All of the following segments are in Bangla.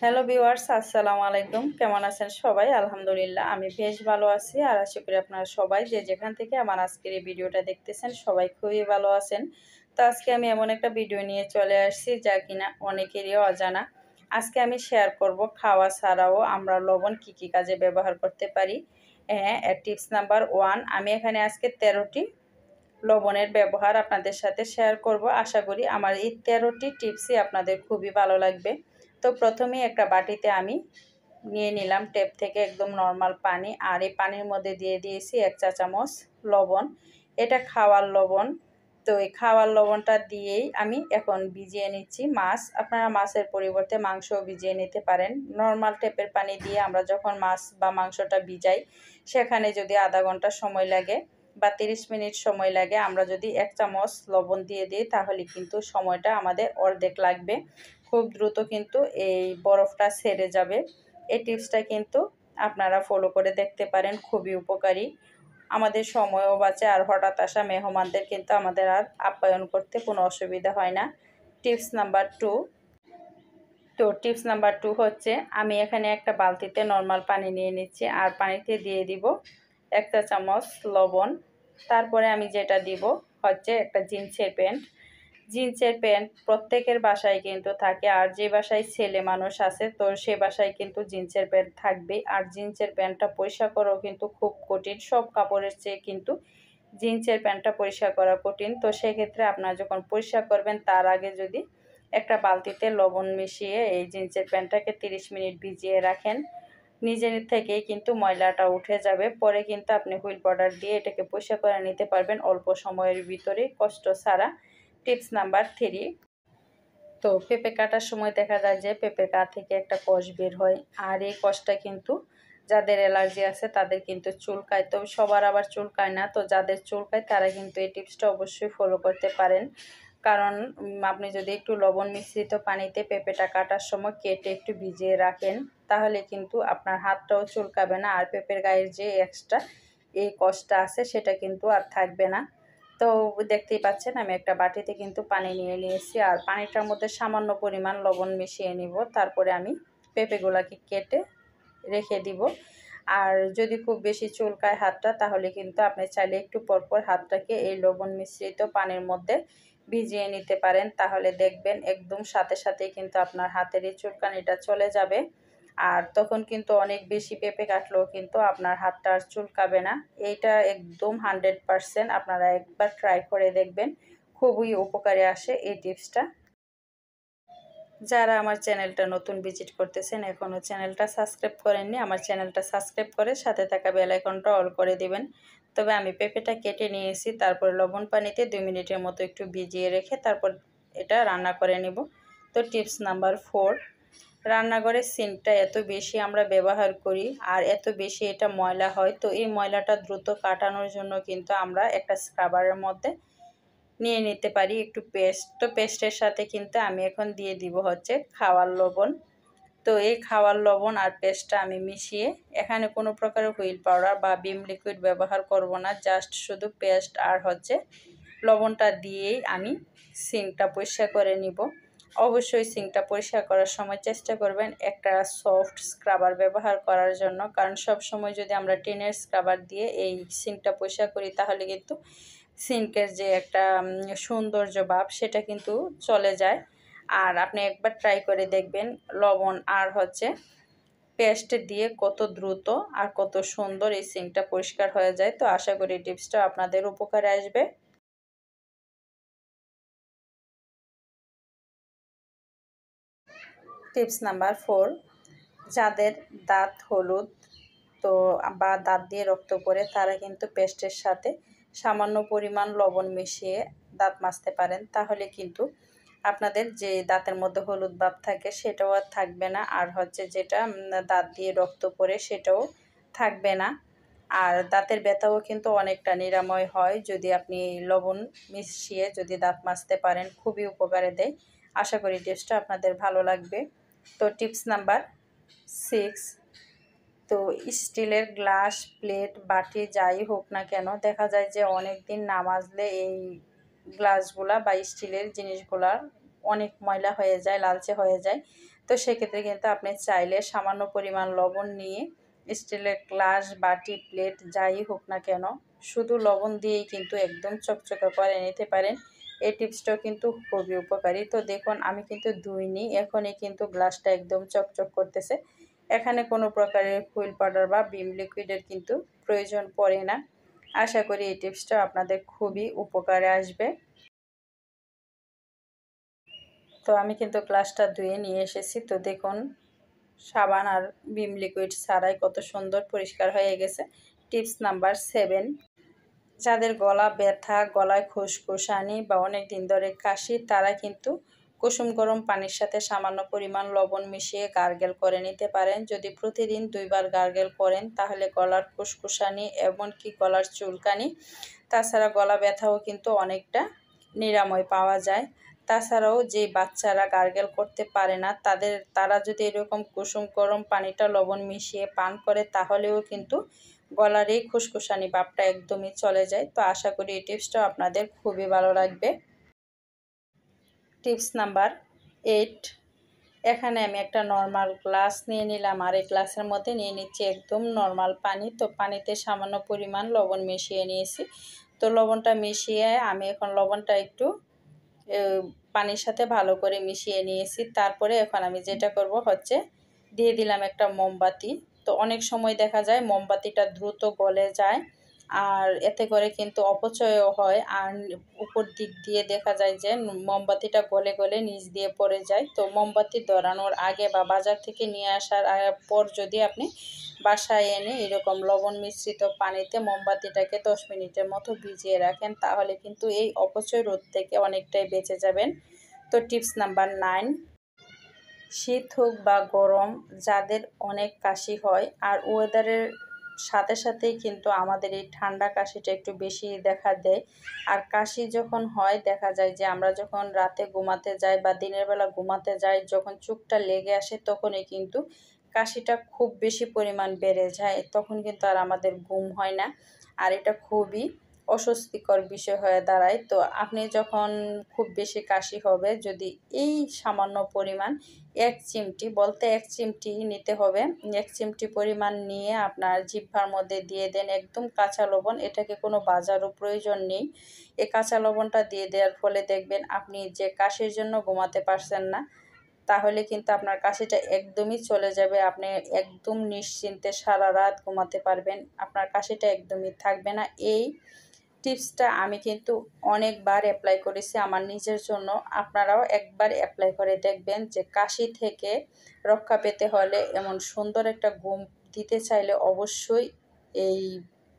হ্যালো ভিউয়ার্স, আসসালামু আলাইকুম। কেমন আছেন সবাই? আলহামদুলিল্লাহ আমি বেশ ভালো আছি। আর আশা করি আপনারা সবাই যে যেখান থেকে আমার আজকের এই ভিডিওটা দেখতেছেন সবাই খুবই ভালো আছেন। তো আজকে আমি এমন একটা ভিডিও নিয়ে চলে আসছি যা কিনা অনেকেরই অজানা। আজকে আমি শেয়ার করব খাওয়া ছাড়াও আমরা লবণ কি কাজে ব্যবহার করতে পারি। হ্যাঁ, টিপস নাম্বার 1 আমি এখানে আজকে 13টি লবণের ব্যবহার আপনাদের সাথে শেয়ার করব। আশা করি আমার এই 13টি টিপসই আপনাদের খুবই ভালো লাগবে। তো প্রথমেই একটা বাটিতে আমি নিয়ে নিলাম ট্যাপ থেকে একদম নর্মাল পানি, আর এই পানির মধ্যে দিয়ে দিয়েছি 1 চা চামচ লবণ। এটা খাওয়ার লবণ। তো এই খাওয়ার লবণটা দিয়েই আমি এখন ভিজিয়ে নিচ্ছি মাছ। আপনারা মাছের পরিবর্তে মাংসও ভিজিয়ে নিতে পারেন। নর্মাল ট্যাপের পানি দিয়ে আমরা যখন মাছ বা মাংসটা ভিজাই সেখানে যদি আধা ঘন্টা সময় লাগে বা 30 মিনিট সময় লাগে, আমরা যদি 1 চামচ লবণ দিয়ে দিই তাহলে কিন্তু সময়টা আমাদের অর্ধেক লাগবে। খুব দ্রুত কিন্তু এই বরফটা ছেড়ে যাবে। এই টিপসটা কিন্তু আপনারা ফলো করে দেখতে পারেন, খুবই উপকারী। আমাদের সময়ও বাঁচে, আর হঠাৎ আসা মেহমানদের কিন্তু আমাদের আর আপ্যায়ন করতে কোনো অসুবিধা হয় না। Tips number 2। তো টিপস নাম্বার 2 হচ্ছে আমি এখানে একটা বালতিতে নর্মাল পানি নিয়ে নিচ্ছি, আর পানিতে দিয়ে দিব 1 চা চামচ লবণ। তারপরে আমি যেটা দিব হচ্ছে একটা জিন্সের প্যান্ট। জিন্সের প্যান্ট প্রত্যেকের বাসায় কিন্তু থাকে, আর যে বাসায় ছেলে মানুষ আছে তো সে বাসায় কিন্তু জিন্সের প্যান্ট থাকবে। আর জিন্সের প্যান্টটা পরিষ্কার করাও কিন্তু খুব কঠিন, সব কাপড়ের চেয়ে কিন্তু জিন্সের প্যান্টটা পরিষ্কার করা কঠিন। তো সেক্ষেত্রে আপনারা যখন পরিষ্কার করবেন তার আগে যদি একটা বালতিতে লবণ মিশিয়ে এই জিন্সের প্যান্টটাকে 30 মিনিট ভিজিয়ে রাখেন, নিজের থেকেই কিন্তু ময়লাটা উঠে যাবে। পরে কিন্তু আপনি হুইল পাউডার দিয়ে এটাকে পরিষ্কার করে নিতে পারবেন অল্প সময়ের ভিতরে, কষ্ট ছাড়া। Tips number 3। তো পেঁপে কাটার সময় দেখা যায় যে পেঁপের গা থেকে একটা কষ বের হয়, আর এই কষটা কিন্তু যাদের অ্যালার্জি আছে তাদের কিন্তু চুলকায়। তো সবার আবার চুলকায় না, তো যাদের চুলকায় তারা কিন্তু এই টিপসটা অবশ্যই ফলো করতে পারেন। কারণ আপনি যদি একটু লবণ মিশ্রিত পানিতে পেঁপেটা কাটার সময় কেটে একটু ভিজিয়ে রাখেন তাহলে কিন্তু আপনার হাতটাও চুলকাবে না, আর পেঁপের গায়ের যে এক্সট্রা এই কষটা আছে সেটা কিন্তু আর থাকবে না। তো দেখতেই পাচ্ছেন আমি একটা বাটিতে কিন্তু পানি নিয়ে নিয়েছি, আর পানিটার মধ্যে সামান্য পরিমাণ লবণ মিশিয়ে নিব। তারপরে আমি পেঁপেগুলোকে কেটে রেখে দিব। আর যদি খুব বেশি চুলকায় হাতটা তাহলে কিন্তু আপনি চাইলে একটু পরপর হাতটাকে এই লবণ মিশ্রিত পানির মধ্যে ভিজিয়ে নিতে পারেন, তাহলে দেখবেন একদম সাথে সাথেই কিন্তু আপনার হাতের এই চুলকানিটা চলে যাবে। আর তখন কিন্তু অনেক বেশি পেঁপে কাটলেও কিন্তু আপনার হাতটা আর চুলকাবে না। এইটা একদম 100% আপনারা একবার ট্রাই করে দেখবেন, খুবই উপকারে আসে এই টিপসটা। যারা আমার চ্যানেলটা নতুন ভিজিট করতেছেন এখনও চ্যানেলটা সাবস্ক্রাইব করেননি, আমার চ্যানেলটা সাবস্ক্রাইব করে সাথে থাকা বেল আইকনটা অল করে দিবেন। তবে আমি পেঁপেটা কেটে নিয়েছি, তারপর লবণ পানিতে 2 মিনিটের মতো একটু ভিজিয়ে রেখে তারপর এটা রান্না করে নেব। তো টিপস নাম্বার 4। রান্নাঘরের সিঙ্কটা এত বেশি আমরা ব্যবহার করি আর এত বেশি এটা ময়লা হয়, তো এই ময়লাটা দ্রুত কাটানোর জন্য কিন্তু আমরা একটা স্ক্রাবারের মধ্যে নিয়ে নিতে পারি একটু পেস্ট। তো পেস্টের সাথে কিন্তু আমি এখন দিয়ে দিব হচ্ছে খাওয়ার লবণ। তো এই খাওয়ার লবণ আর পেস্টটা আমি মিশিয়ে এখানে কোনো প্রকারের হুইল পাউডার বা ভিম লিকুইড ব্যবহার করব না, জাস্ট শুধু পেস্ট আর হচ্ছে লবণটা দিয়েই আমি সিঙ্কটা পরিষ্কার করে নিব। অবশ্যই সিঙ্কটা পরিষ্কার করার সময় চেষ্টা করবেন একটা সফট স্ক্রাবার ব্যবহার করার জন্য, কারণ সব সময় যদি আমরা টিনের স্ক্রাবার দিয়ে এই সিঙ্কটা পরিষ্কার করি তাহলে কিন্তু সিঙ্কের যে একটা সৌন্দর্য ভাব সেটা কিন্তু চলে যায়। আর আপনি একবার ট্রাই করে দেখবেন লবণ আর হচ্ছে পেস্ট দিয়ে কত দ্রুত আর কত সুন্দর এই সিঙ্কটা পরিষ্কার হয়ে যায়। তো আশা করি টিপসটা আপনাদের উপকারে আসবে। Tips number 4। যাদের দাঁত হলুদ তো বা দাঁত দিয়ে রক্ত পড়ে তারা কিন্তু পেস্টের সাথে সামান্য পরিমাণ লবণ মিশিয়ে দাঁত মাজতে পারেন, তাহলে কিন্তু আপনাদের যে দাঁতের মধ্যে হলুদ ভাব থাকে সেটাও আর থাকবে না, আর হচ্ছে যেটা দাঁত দিয়ে রক্ত পড়ে সেটাও থাকবে না। আর দাঁতের ব্যথাও কিন্তু অনেকটা নিরাময় হয় যদি আপনি লবণ মিশিয়ে যদি দাঁত মাজতে পারেন, খুবই উপকারে দেয়। আশা করি টিপসটা আপনাদের ভালো লাগবে। তো টিপস নাম্বার 6। তো স্টিলের গ্লাস প্লেট বাটি যাই হোক না কেন দেখা যায় যে অনেক দিন না মাজলে এই গ্লাসগুলা বা স্টিলের জিনিসগুলা অনেক ময়লা হয়ে যায়, লালচে হয়ে যায়। তো সেক্ষেত্রে কিন্তু আপনি চাইলে সামান্য পরিমাণ লবণ নিয়ে স্টিলের গ্লাস, বাটি, প্লেট যাই হোক না কেন শুধু লবণ দিয়েই কিন্তু একদম চকচকে করে নিতে পারেন। এই টিপসটাও কিন্তু খুবই উপকারী। তো দেখুন আমি কিন্তু ধুইনি, এখনই কিন্তু গ্লাসটা একদম চকচক করতেছে। এখানে কোনো প্রকারের হুইল পাউডার বা ভিম লিকুইডের কিন্তু প্রয়োজন পড়ে না। আশা করি এই টিপসটা আপনাদের খুবই উপকারে আসবে। তো আমি কিন্তু গ্লাসটা ধুয়ে নিয়ে এসেছি। তো দেখুন সাবান আর ভিম লিকুইড ছাড়াই কত সুন্দর পরিষ্কার হয়ে গেছে। টিপস নাম্বার 7, যাদের গলা ব্যথা, গলায় খুসখুসানি বা অনেক দিন ধরে কাশি, তারা কিন্তু কুসুম গরম পানির সাথে সামান্য পরিমাণ লবণ মিশিয়ে গার্গেল করে নিতে পারেন। যদি প্রতিদিন 2 বার গার্গেল করেন তাহলে গলার খুসখুসানি এমনকি গলার চুলকানি, তাছাড়া গলা ব্যথাও কিন্তু অনেকটা নিরাময় পাওয়া যায়। তাছাড়াও যে বাচ্চারা গার্গেল করতে পারে না তারা যদি এরকম কুসুম গরম পানিটা লবণ মিশিয়ে পান করে তাহলেও কিন্তু গলার এই খুসখুসানি ভাবটা একদমই চলে যায়। তো আশা করি এই টিপসটাও আপনাদের খুবই ভালো লাগবে। টিপস নাম্বার 8, এখানে আমি একটা নর্মাল গ্লাস নিয়ে নিলাম আর এই গ্লাসের মধ্যে নিয়ে নিচ্ছি একদম নর্মাল পানি। তো পানিতে সামান্য পরিমাণ লবণ মিশিয়ে নিয়েছি। তো লবণটা মিশিয়ে আমি এখন লবণটা একটু পানির সাথে ভালো করে মিশিয়ে নিয়েছি। তারপরে এখন আমি যেটা করব হচ্ছে দিয়ে দিলাম একটা মোমবাতি। তো অনেক সময় দেখা যায় মোমবাতিটা দ্রুত গলে যায় আর এতে করে কিন্তু অপচয়ও হয়, আর উপর দিক দিয়ে দেখা যায় যে মোমবাতিটা গলে গলে নিচ দিয়ে পড়ে যায়। তো মোমবাতি ধরানোর আগে বা বাজার থেকে নিয়ে আসার পর যদি আপনি বাসায় এনে এরকম লবণ মিশ্রিত পানিতে মোমবাতিটাকে 10 মিনিটের মতো ভিজিয়ে রাখেন তাহলে কিন্তু এই অপচয় রোধ থেকে অনেকটাই বেঁচে যাবেন। তো টিপস নাম্বার 9, শীত হোক বা গরম, যাদের অনেক কাশি হয় আর ওয়েদারের সাথে সাথেই কিন্তু আমাদের এই ঠান্ডা কাশিটা একটু বেশি দেখা দেয়। আর কাশি যখন হয় দেখা যায় যে আমরা যখন রাতে ঘুমাতে যাই বা দিনের বেলা ঘুমাতে যাই, যখন চোখটা লেগে আসে তখনই কিন্তু কাশিটা খুব বেশি পরিমাণ বেড়ে যায়, তখন কিন্তু আর আমাদের ঘুম হয় না আর এটা খুবই অস্বস্তিকর বিষয় হয়ে দাঁড়ায়। তো আপনি যখন খুব বেশি কাশি হবে, যদি এই সামান্য পরিমাণ 1 চিমটি, বলতে 1 চিমটি নিতে হবে, 1 চিমটি পরিমাণ নিয়ে আপনার জিহ্বার মধ্যে দিয়ে দেন একদম কাঁচা লবণ। এটাকে কোনো বাজারও প্রয়োজন নেই। এই কাঁচা লবণটা দিয়ে দেওয়ার ফলে দেখবেন আপনি যে কাশির জন্য ঘুমাতে পারছেন না, তাহলে কিন্তু আপনার কাশিটা একদমই চলে যাবে। আপনি একদম নিশ্চিন্তে সারা রাত ঘুমাতে পারবেন, আপনার কাশিটা একদমই থাকবে না। এই টিপসটা আমি কিন্তু অনেকবার অ্যাপ্লাই করেছি আমার নিজের জন্য। আপনারাও একবার অ্যাপ্লাই করে দেখবেন যে কাশি থেকে রক্ষা পেতে হলে, এমন সুন্দর একটা ঘুম দিতে চাইলে অবশ্যই এই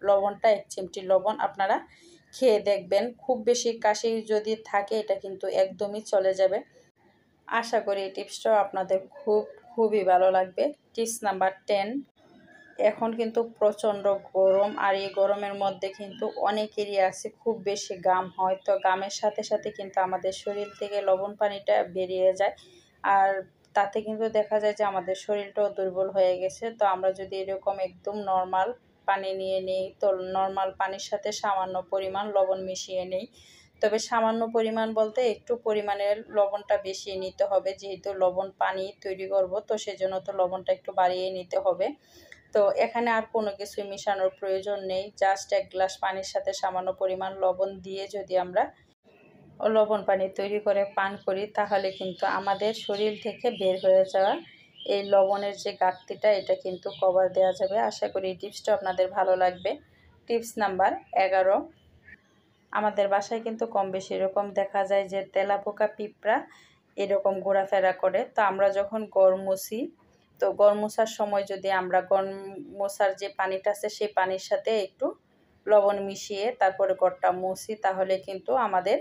লবণটা 1 চিমটি লবণ আপনারা খেয়ে দেখবেন। খুব বেশি কাশি যদি থাকে এটা কিন্তু একদমই চলে যাবে। আশা করি এই টিপসটাও আপনাদের খুবই ভালো লাগবে। টিপস নাম্বার 10, এখন কিন্তু প্রচণ্ড গরম আর এই গরমের মধ্যে কিন্তু অনেকেরই আছে খুব বেশি ঘাম হয়। তো ঘামের সাথে সাথে কিন্তু আমাদের শরীর থেকে লবণ পানিটা বেরিয়ে যায় আর তাতে কিন্তু দেখা যায় যে আমাদের শরীরটাও দুর্বল হয়ে গেছে। তো আমরা যদি এরকম একদম নর্মাল পানি নিয়ে নিই, তো নর্মাল পানির সাথে সামান্য পরিমাণ লবণ মিশিয়ে নিই, তবে সামান্য পরিমাণ বলতে একটু পরিমাণের লবণটা বেশি নিতে হবে, যেহেতু লবণ পানি তৈরি করব তো সেজন্য তো লবণটা একটু বাড়িয়ে নিতে হবে। তো এখানে আর কোনো কিছুই মেশানোর প্রয়োজন নেই, জাস্ট 1 গ্লাস পানির সাথে সামান্য পরিমাণ লবণ দিয়ে যদি আমরা লবণ পানি তৈরি করে পান করি তাহলে কিন্তু আমাদের শরীর থেকে বের হয়ে যাওয়া এই লবণের যে ঘাটতিটা এটা কিন্তু কভার দেওয়া যাবে। আশা করি এই টিপসটা আপনাদের ভালো লাগবে। টিপস নাম্বার 11, আমাদের বাসায় কিন্তু কম বেশি এরকম দেখা যায় যে তেলাপোকা, পিঁপড়া এরকম ঘোরাফেরা করে। তো আমরা যখন ঘর মুছি, তো ঘর মোছার সময় যদি আমরা ঘর মোছার যে পানিটা আছে সেই পানির সাথে একটু লবণ মিশিয়ে তারপরে ঘরটা মুছি, তাহলে কিন্তু আমাদের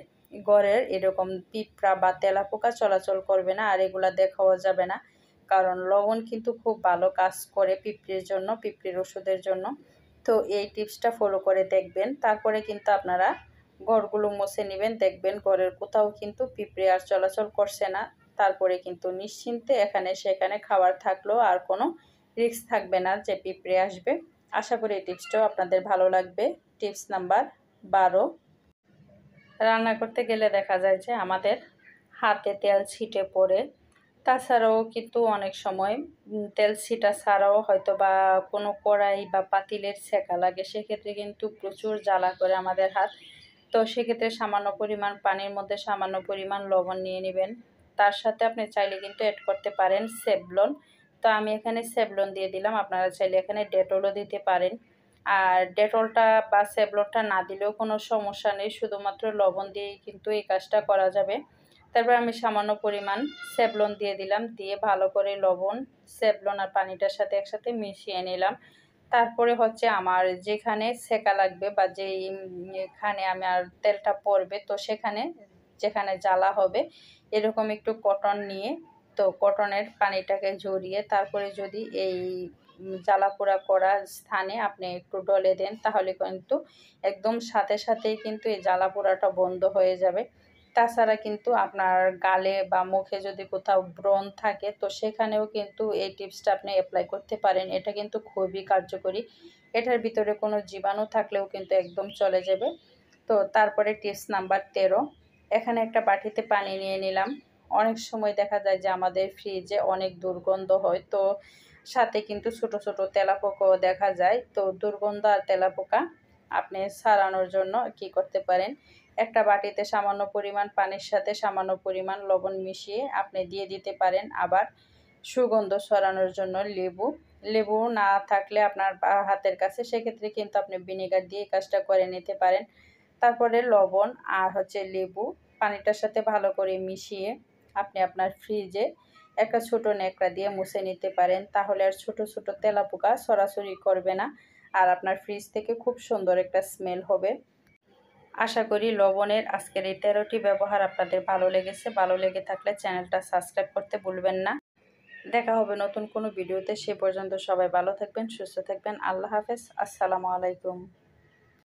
ঘরের এরকম পিঁপড়া বা তেলাপোকা চলাচল করবে না আর এগুলা দেখাও যাবে না। কারণ লবণ কিন্তু খুব ভালো কাজ করে পিঁপড়ির জন্য, পিঁপড়ির ওষুধের জন্য। তো এই টিপসটা ফলো করে দেখবেন, তারপরে কিন্তু আপনারা ঘরগুলো মুছে নেবেন, দেখবেন ঘরের কোথাও কিন্তু পিঁপড়ে আর চলাচল করছে না। তারপরে কিন্তু নিশ্চিন্তে এখানে সেখানে খাবার থাকলেও আর কোনো রিস্ক থাকবে না যে পিঁপড়ে আসবে। আশা করি এই টিপসটাও আপনাদের ভালো লাগবে। টিপস নাম্বার 12, রান্না করতে গেলে দেখা যায় যে আমাদের হাতে তেল ছিটে পড়ে, তাছাড়াও কিন্তু অনেক সময় তেল ছিটা ছাড়াও হয়তো বা কোনো কড়াই বা পাতিলের ছেঁকা লাগে, সেক্ষেত্রে কিন্তু প্রচুর জ্বালা করে আমাদের হাত। তো সেক্ষেত্রে সামান্য পরিমাণ পানির মধ্যে সামান্য পরিমাণ লবণ নিয়ে নেবেন। তার সাথে আপনি চাইলে কিন্তু অ্যাড করতে পারেন সেভলন। তো আমি এখানে সেভলন দিয়ে দিলাম, আপনারা চাইলে এখানে ডেটলও দিতে পারেন। আর ডেটলটা বা সেভলনটা না দিলেও কোনো সমস্যা নেই, শুধুমাত্র লবণ দিয়েই কিন্তু এই কাজটা করা যাবে। তারপর আমি সামান্য পরিমাণ সেভলন দিয়ে দিলাম, দিয়ে ভালো করে লবণ, সেভলন আর পানিটার সাথে একসাথে মিশিয়ে নিলাম। তারপরে হচ্ছে আমার যেখানে সেকা লাগবে বা যেখানে আমার তেলটা পড়বে, তো সেখানে যেখানে জ্বালা হবে এরকম একটু কটন নিয়ে, তো কটনের পানিটাকে ঝরিয়ে তারপরে যদি এই জ্বালা পোড়া করা স্থানে আপনি একটু ডলে দেন, তাহলে কিন্তু একদম সাথে সাথেই কিন্তু এই জ্বালা পোড়াটা বন্ধ হয়ে যাবে। তাছাড়া কিন্তু আপনার গালে বা মুখে যদি কোথাও ব্রণ থাকে, তো সেখানেও কিন্তু এই টিপসটা আপনি অ্যাপ্লাই করতে পারেন। এটা কিন্তু খুবই কার্যকরী। এটার ভিতরে কোনো জীবাণু থাকলেও কিন্তু একদম চলে যাবে। তো তারপরে টিপস নাম্বার 13, এখানে একটা বাটিতে পানি নিয়ে নিলাম। অনেক সময় দেখা যায় যে আমাদের ফ্রিজে অনেক দুর্গন্ধ হয়, তো সাথে কিন্তু ছোট ছোট তেলাপোকাও দেখা যায়। তো দুর্গন্ধ আর তেলাপোকা আপনি সারানোর জন্য কি করতে পারেন, একটা বাটিতে সামান্য পরিমাণ পানির সাথে সামান্য পরিমাণ লবণ মিশিয়ে আপনি দিয়ে দিতে পারেন। আবার সুগন্ধ ছড়ানোর জন্য লেবু না থাকলে আপনার হাতের কাছে, সেক্ষেত্রে কিন্তু আপনি ভিনেগার দিয়ে কাজটা করে নিতে পারেন। তারপরে লবণ আর হচ্ছে লেবু পানিটার সাথে ভালো করে মিশিয়ে আপনি আপনার ফ্রিজে একটা ছোট ন্যাকড়া দিয়ে মুছে নিতে পারেন, তাহলে আর ছোট ছোট তেলাপোকা ছড়াছড়ি করবে না, আর আপনার ফ্রিজ থেকে খুব সুন্দর একটা স্মেল হবে। আশা করি লবণের আজকের এই 13টি ব্যবহার আপনাদের ভালো লেগেছে। ভালো লেগে থাকলে চ্যানেলটা সাবস্ক্রাইব করতে ভুলবেন না। দেখা হবে নতুন কোনো ভিডিওতে। সে পর্যন্ত সবাই ভালো থাকবেন, সুস্থ থাকবেন। আল্লাহ হাফেজ। আসসালামু আলাইকুম।